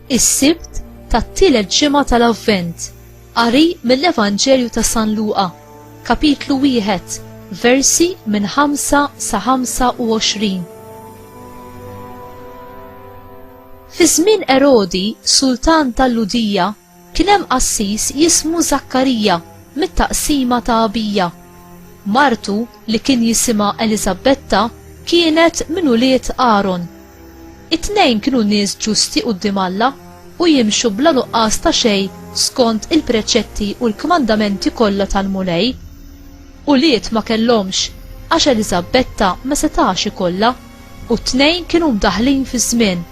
Is-Sibt tat-tielet ġimgħa tal-Avvent. Qari mill-Evanġelju ta' San Luqa, kapitlu 1, versi minn 5 sa 25. Fi żmien Erodi, sultan tal-Ludija, kien hemm qassis jismu Zakkarija mit-taqsima ta' Abija. Martu li kien jisimha Eliżabetta kienet minn ulied Aaron. It-tnejn kienu nies ġusti quddiem Alla u jimxu bla nuqqas ta' xejn skont il-preċetti u l-kmandamenti kollha tal-mulej. Ulied ma kellhomx għax Eliżabetta ma setax ikollha u t-tnejn kienu mdaħlin fi żmien.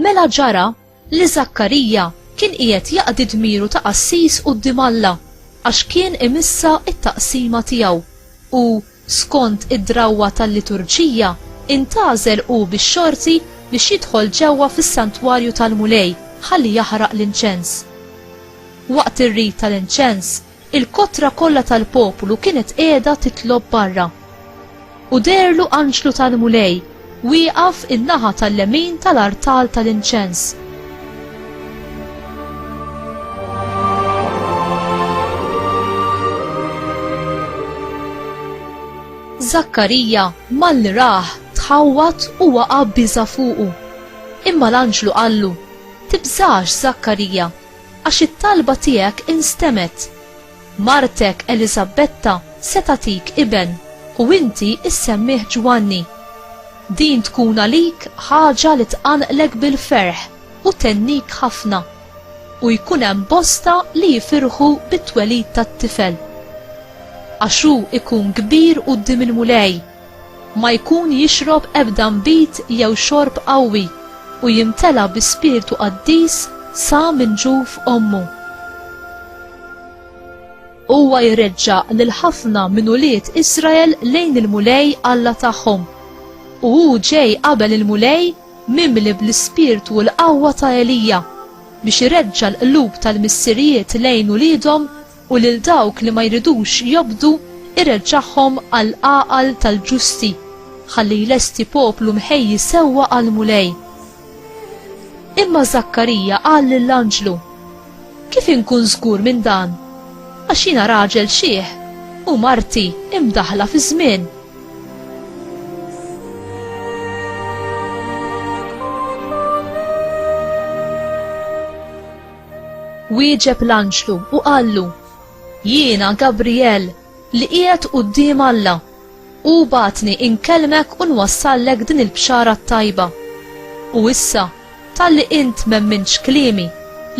Mela ġara li Zakkarija kien qiegħed jaqdi dmiru ta' qassis quddiem Alla għax kien imissa it-taqsima tiegħu u skont id-drawwa tal-liturġija intgħażel hu bix-xorti biex jidħol ġewwa fis-santwarju tal-mulej ħalli jaħraq l-inċens. Waqt ir-rit tal-inċens, il-kotra kollha tal-poplu kienet qiegħda titlob barra. U derlu anġlu tal-mulej wieqaf in-naħa tal-lemin tal-artal tal-inċens. Zakkarija malli raħ tħawwat u waqa' biża' fuqu. Imma l-anġlu qallu: tibżax Zakkarija, għax it-talba tiegħek instemet. Martek Eliżabetta se tagħtik iben u inti issemmih Ġwanni. Din tkun għalik ħaġa li tqanqlek bil-ferħ u tennik ħafna u jkun hemm bosta li jifirħu bit-twelid tat-tifel. Għaxu ikun kbir quddiem il-mulej, ma jkun jixrob ebda nbit jew xorb qawwi u jimtela bi-Spiritu Qaddis sa minn ġuf ommu. Huwa jreġġa' lil ħafna minn ulied Israel lejn il-mulej Alla tagħhom u hu ġej qabel il-mulej mimli bl-ispirtu u l-qawwa ta' Elija biex ireġġa' l-qlub tal-missirijiet lejn uliedhom u lil dawk li ma jridux jobdu ireġġaħħom għal qaqal tal-ġusti ħalli jlesti poplu mħejji sewwa għall-mulej. Imma Zakkarija qal lill-anġlu: kif inkun żgur minn dan? Għax jiena raġel xieħ u marti imdaħla fi żmien. Wieġeb l-anġlu u qallu: jiena Gabriel li qiegħed quddiem Alla u batni inkellmek u nwassallek din il-bxara tajba. U issa talli int m'emminx kliemi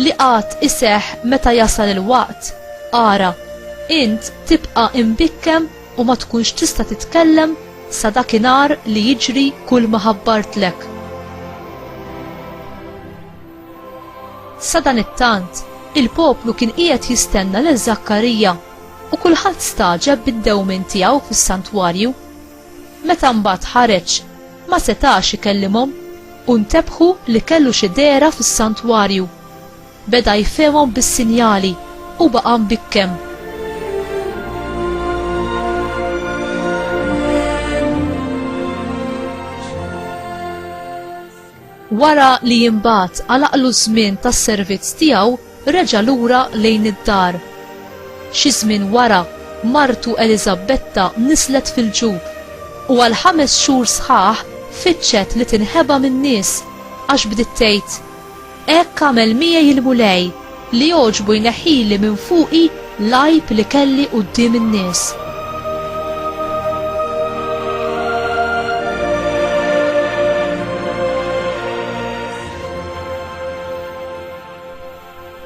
li qatt iseħħ meta jasal il-waqt, ara int tibqa' imbikkem u ma tkunx tista' titkellem sa dakinhar li jiġri kull ma ħabbartlek. Sa dan it-tant il-poplu kien qiegħed jistenna lil Zakkarija u kulħadd staġeb bid-dewmien tiegħu fis-santwarju. Meta mbagħad ħareġ ma setax ikellimhom u ntebħu li kellu xi dehra fis-santwarju. Beda jfehmhom bis-sinjali u baqa' mbikkem. Wara li jimbagħad għalaqlu żmien tas-servizz tiegħu reġa' lura lejn id-dar. Xi żmien wara martu Eliżabetta nislet fil-ġub u għal 5 xhur sħaħ fittxet li tinħeba min-nies għax bdiet tgħid: hekk għamel miegħi il-mulej li jogħġbu jneħħili minn fuqi l-għajb li kelli quddiem in-nies.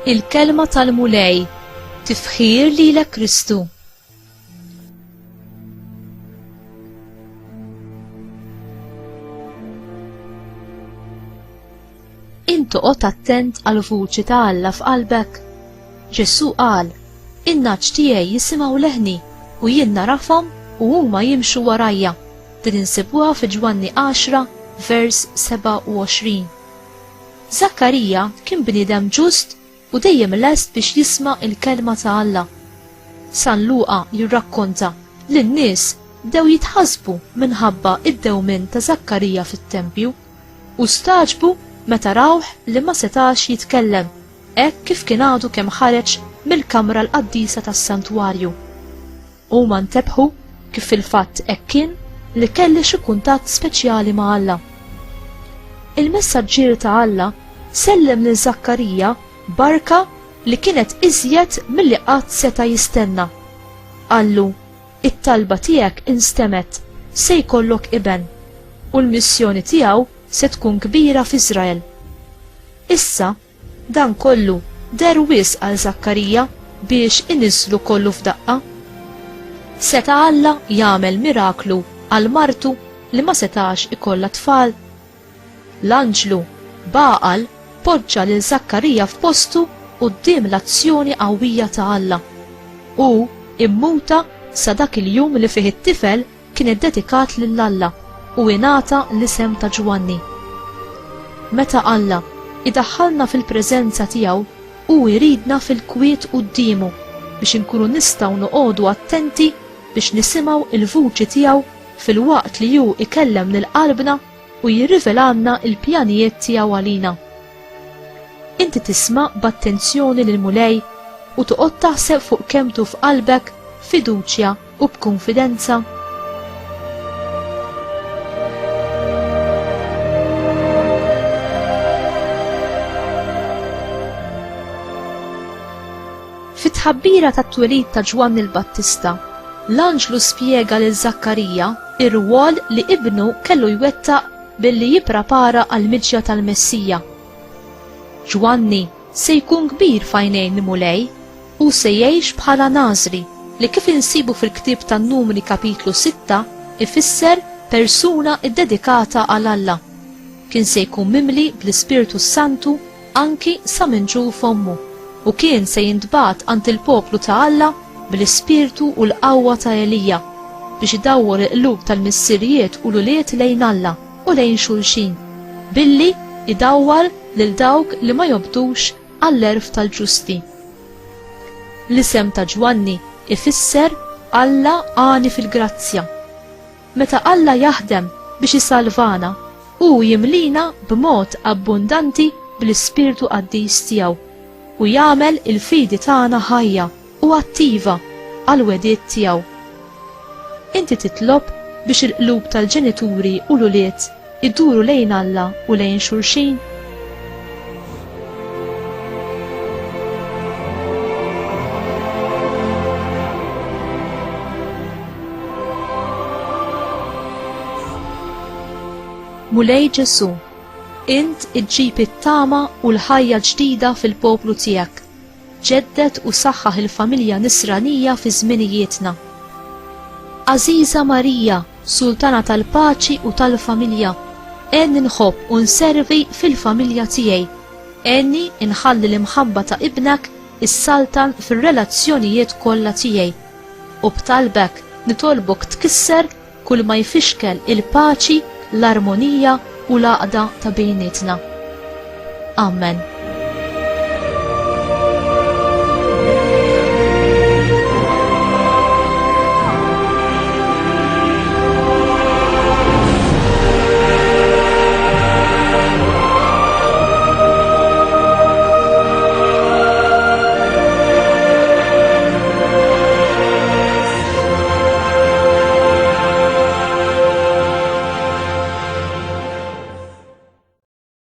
Il-kelma tal-mulej tifħir lilek Kristu. Intu qgħod attent għal vuċi ta' Alla f'qalbek. Ġesu qal: in-naġġ tiegħi jisimgħu leħni u jien narafhom u huma jimxu warajja. Din insibuha fi Ġwanni 10 vers 27. Zakkarija kien bniedem ġust u dejjem lest biex jisma' il-kelma ta' Alla. San Luqa jirrakkonta li n-nies dew jitħasbu minħabba id-dewmien ta' Zakkarija fit-tempju u staġbu meta rawh li ma setax jitkellem hekk kif kien għadu kemm ħareġ mill-kamra l-qaddisa tas-santwarju. Huma ntebħu kif fil-fatt hekk kien li kelli xi kuntatt speċjali ma' Alla. Il-messaġġier ta' Alla sellem lil Zakkarija barka li kienet iżjed milli qatt seta' jistenna. Qallu, it-talba tiegħek instemet, se jkollok iben u l-missjoni tiegħu se tkun kbira f'Iżrael. Issa, dan kollu der wisq għal Zakkarija biex iniżlu kollu f'daqqa. Seta' Alla jagħmel miraklu għal martu li ma setax ikollha tfal. L-anġlu baqal poġġa lil Zakkarija f'postu quddiem l-azzjoni qawwija ta' Alla u immuta sa dak il-jum li fih it-tifel kien iddedikat lil Alla u ingħata l-isem ta' Ġwanni. Meta Alla idaħħalna fil-preżenza tiegħu u jridna fil-kwiet quddiemu biex inkunu nistgħu noqogħdu attenti biex nisimgħu il-vuċi tiegħu fil-waqt li hu ikellem lil qalbna u jirrivelanna il-pjanijiet tiegħu għalina. Inti tisma' b'attenzjoni lil mulej u toqgħod taħseb fuq kemm tu f'qalbek fiduċja u b'konfidenza. Fit-tħabbira tat-twelid ta' Ġwanni l-Battista, l-anġlu spjega lil Zakkarija ir-rwol li ibnu kellu jwettaq billi jipprepara għall-miġja tal-Messija. Ġwanni se jkun kbir f'għajnejn mulej u se jgħix bħala nażri li kif insibu fil-ktieb tan-Numri kapitlu 6 ifisser persuna iddedikata għal Alla. Kien se jkun mimli bl-Ispirtu Santu anki sa minn ġuf ommu u kien se jintbagħat ant il-poplu ta' Alla bil-ispirtu u l-qawwa ta' Elija biex idawwar il-qlub tal-missirijiet u l-uliet lejn Alla u lejn xulxin billi idawwar lil dawk li ma jobdux għall-erf tal-ġusti. L-isem ta' Ġwanni ifisser Alla għani fil-grazzja. Meta Alla jaħdem biex isalvana u jimlina b'mod abbundanti bl-Ispirtu Qaddis tiegħu u jagħmel il-fidi tagħna ħajja u attiva għal-wediet tiegħu. Inti titlob biex il-qlub tal-ġenituri u l-uliet iduru lejn Alla u lejn xulxin. Mulej Ġesu, int iġġib it-tama u l-ħajja ġdida fil-poplu tiegħek. Ġeddet u saħħaħ il-familja nisranija fi żminijietna. Aziza Marija, Sultana tal-paċi u tal-familja, enni nħobb u nservi fil-familja tiegħi. Enni inħalli l-imħabba ta' ibnek is-saltan fir-relazzjonijiet kollha tiegħi. U b'talbek nitolbok tkisser kull ma jfixkel il-paċi, l-armonija u l-għaqda ta' bejnietna. Amen.